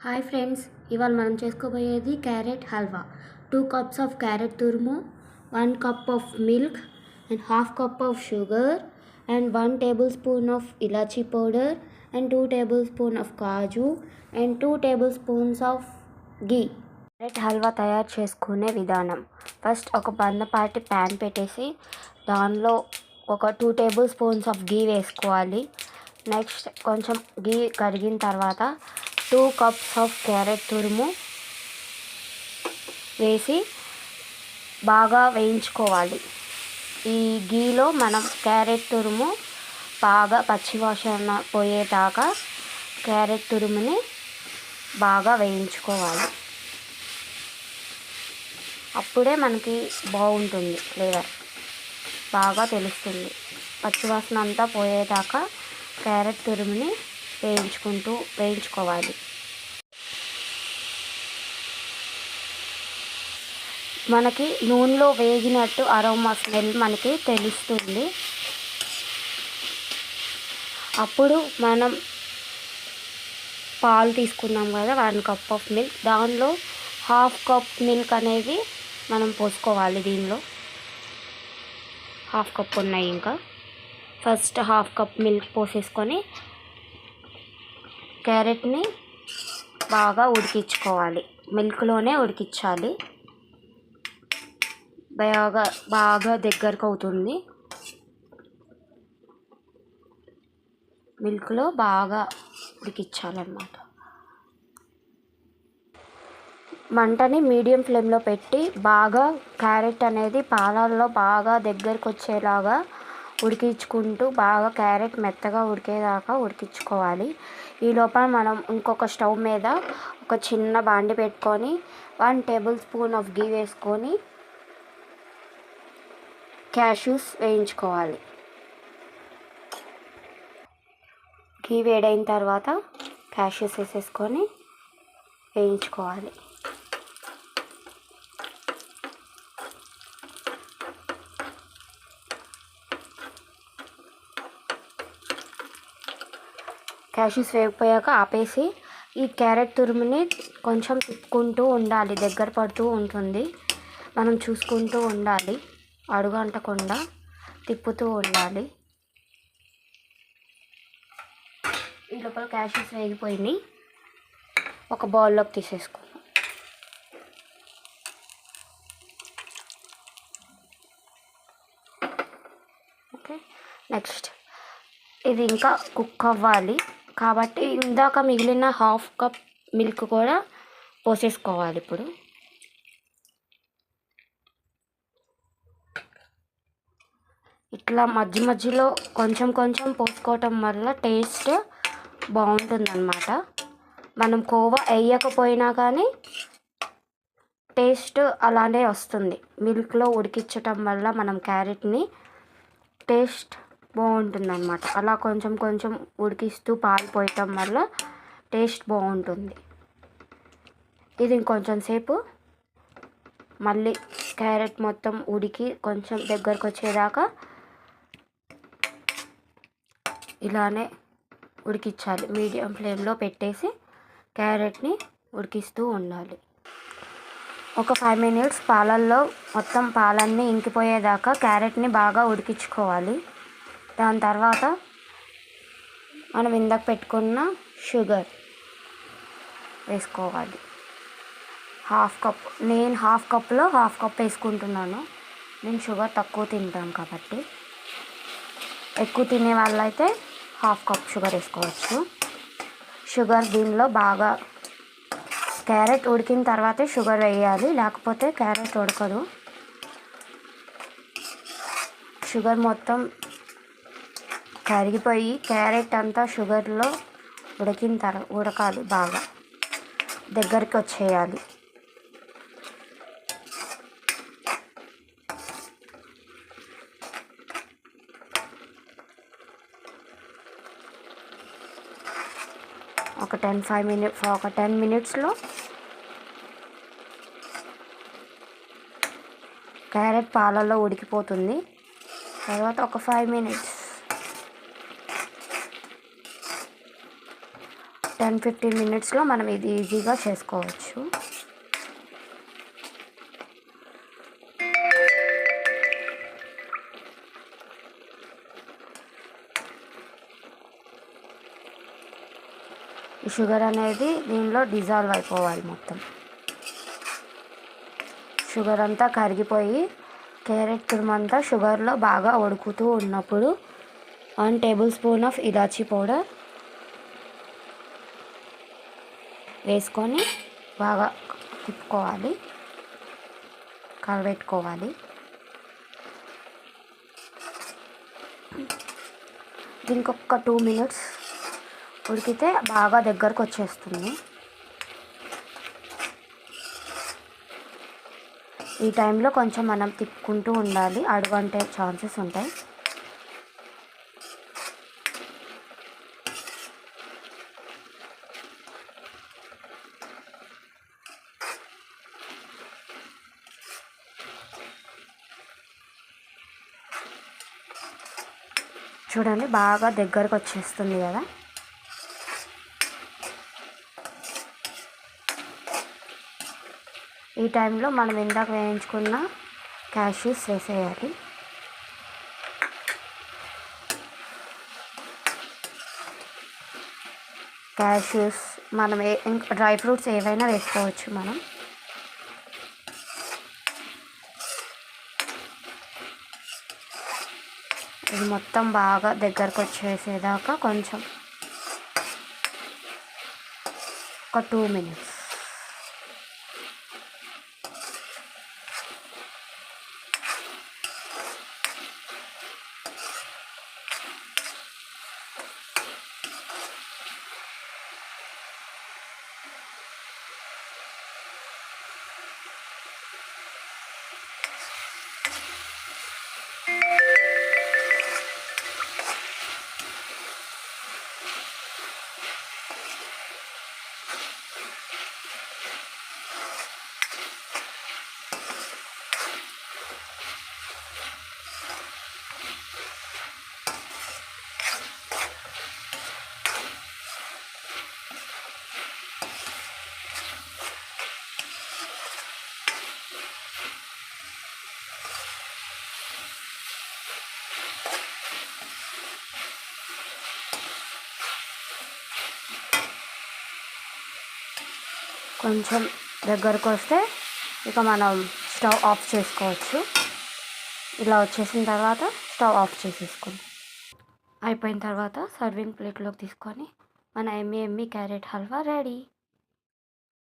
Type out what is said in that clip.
Hi friends, ఇవాళ మనం చేసుకోబోయేది carrot halwa. 2 cups of carrot తురుము, 1 cup of milk and half cup of sugar and 1 tablespoon of elaichi powder and 2 tablespoon of kaju and 2 tablespoons of ghee. Carrot halwa తయారు చేసుకునే విధానం: first ఒక మందపాటి ప్యాన్ పెట్టేసి దానిలో ఒక 2 tablespoons ఆఫ్ గీ వేసుకోవాలి. నెక్స్ట్ కొంచెం గీ కరిగిన తర్వాత 2 cups ఆఫ్ క్యారెట్ తురుము వేసి బాగా వేయించుకోవాలి. ఈ గీలో మనం క్యారెట్ తురుము బాగా పచ్చివాసన పోయేదాకా క్యారెట్ తురుముని బాగా వేయించుకోవాలి. అప్పుడే మనకి బాగుంటుంది, ఫ్లేవర్ బాగా తెలుస్తుంది. పచ్చివాసన అంతా పోయేదాకా క్యారెట్ తురుముని వేయించుకోవాలి. మనకి నూనెలో వేగినట్టు అరోమా స్మెల్ మనకి తెలుస్తుంది. అప్పుడు మనం పాలు తీసుకున్నాం కదా, 1 cup ఆఫ్ మిల్క్, దానిలో హాఫ్ కప్ మిల్క్ అనేది మనం పోసుకోవాలి. దీనిలో హాఫ్ కప్ ఉన్నాయి. ఇంకా ఫస్ట్ హాఫ్ కప్ మిల్క్ పోసేసుకొని క్యారెట్ని బాగా ఉడికించుకోవాలి. మిల్క్లోనే ఉడికించాలి. బాగా దగ్గరకు అవుతుంది. మిల్క్లో బాగా ఉడికించాలన్నమాట. మంటని మీడియం ఫ్లేమ్లో పెట్టి బాగా క్యారెట్ అనేది పాలల్లో బాగా దగ్గరకు వచ్చేలాగా ఉడికించుకుంటూ బాగా క్యారెట్ మెత్తగా ఉడికేదాకా ఉడికించుకోవాలి. ఈ లోపల మనం ఇంకొక స్టవ్ మీద ఒక చిన్న బాండి పెట్టుకొని 1 tablespoon ఆఫ్ గీ వేసుకొని క్యాష్యూస్ వేయించుకోవాలి. గీ వేడైన తర్వాత క్యాష్యూస్ వేసేసుకొని వేయించుకోవాలి. క్యాష్యూస్ వేగిపోయాక ఆపేసి ఈ క్యారెట్ తురుముని కొంచెం తిప్పుకుంటూ ఉండాలి. దగ్గర పడుతూ ఉంటుంది. మనం చూసుకుంటూ ఉండాలి, అడుగు అంటకుండా తిప్పుతూ ఉండాలి. ఈ లోపల క్యాష్యూస్ వేగిపోయినాయి. ఒక బౌల్లోకి తీసేసుకుందాం. ఓకే, నెక్స్ట్ ఇది ఇంకా కుక్ అవ్వాలి కాబట్టి ఇందాక మిగిలిన హాఫ్ కప్ మిల్క్ కూడా పోసేసుకోవాలి. ఇప్పుడు ఇట్లా మధ్య మధ్యలో కొంచెం కొంచెం పోసుకోవటం వల్ల టేస్ట్ బాగుంటుందన్నమాట. మనం కోవా వేయకపోయినా కానీ టేస్ట్ అలానే వస్తుంది. మిల్క్లో ఉడికించటం వల్ల మనం క్యారెట్ని టేస్ట్ బాగుంటుందన్నమాట. అలా కొంచెం కొంచెం ఉడికిస్తూ పాలు పోయటం వల్ల టేస్ట్ బాగుంటుంది. ఇది ఇంకొంచెం సేపు మళ్ళీ క్యారెట్ మొత్తం ఉడికి కొంచెం దగ్గరకు వచ్చేదాకా ఇలానే ఉడికించాలి. మీడియం ఫ్లేమ్లో పెట్టేసి క్యారెట్ని ఉడికిస్తూ ఉండాలి. ఒక 5 minutes పాలల్లో మొత్తం పాలన్నీ ఇంకిపోయేదాకా క్యారెట్ని బాగా ఉడికించుకోవాలి. దాని తర్వాత మనం ఇందాక పెట్టుకున్న షుగర్ వేసుకోవాలి. హాఫ్ కప్, నేను హాఫ్ కప్లో హాఫ్ కప్ వేసుకుంటున్నాను. నేను షుగర్ తక్కువ తింటాను కాబట్టి. ఎక్కువ తినే వాళ్ళైతే హాఫ్ కప్ షుగర్ వేసుకోవచ్చు. షుగర్ దీనిలో బాగా క్యారెట్ ఉడికిన తర్వాతే షుగర్ వేయాలి, లేకపోతే క్యారెట్ ఉడకదు. షుగర్ మొత్తం కరిగిపోయి క్యారెట్ అంతా షుగర్లో ఉడకాలి, బాగా దగ్గరికి వచ్చేయాలి. ఒక 10 minutesలో క్యారెట్ పాలల్లో ఉడికిపోతుంది. తర్వాత ఒక 5 minutes 10-15 మినిట్స్లో మనం ఇది ఈజీగా చేసుకోవచ్చు. ఈ షుగర్ అనేది దీనిలో డిజాల్వ్ అయిపోవాలి. మొత్తం షుగర్ అంతా కరిగిపోయి క్యారెట్ తురుమంతా షుగర్లో బాగా ఉడుకుతూ ఉన్నప్పుడు 1 table spoon of elaichi powder వేసుకొని బాగా తిప్పుకోవాలి, కలబెట్టుకోవాలి. దీనికి ఒక 2 మినిట్స్ ఉడికితే బాగా దగ్గరకు వచ్చేస్తుంది. ఈ టైంలో కొంచెం మనం తిప్పుకుంటూ ఉండాలి, అడుగంటే ఛాన్సెస్ ఉంటాయి. చూడండి బాగా దగ్గరకు వచ్చేస్తుంది కదా. ఈ టైంలో మనం ఇందాక వేయించుకున్న క్యాష్యూస్ వేసేయాలి. క్యాష్యూస్ మనం ఇంకా డ్రై ఫ్రూట్స్ ఏవైనా వేసుకోవచ్చు మనం. ఇది మొత్తం బాగా దగ్గరకు వచ్చేసేదాకా కొంచెం ఒక 2 మినిట్స్. కొంచెం దగ్గరకు వస్తే ఇక మనం స్టవ్ ఆఫ్ చేసుకోవచ్చు. ఇలా వచ్చేసిన తర్వాత స్టవ్ ఆఫ్ చేసేసుకుందాం. అయిపోయిన తర్వాత సర్వింగ్ ప్లేట్లోకి తీసుకొని మన ఎమ్మి క్యారెట్ హల్వా రెడీ.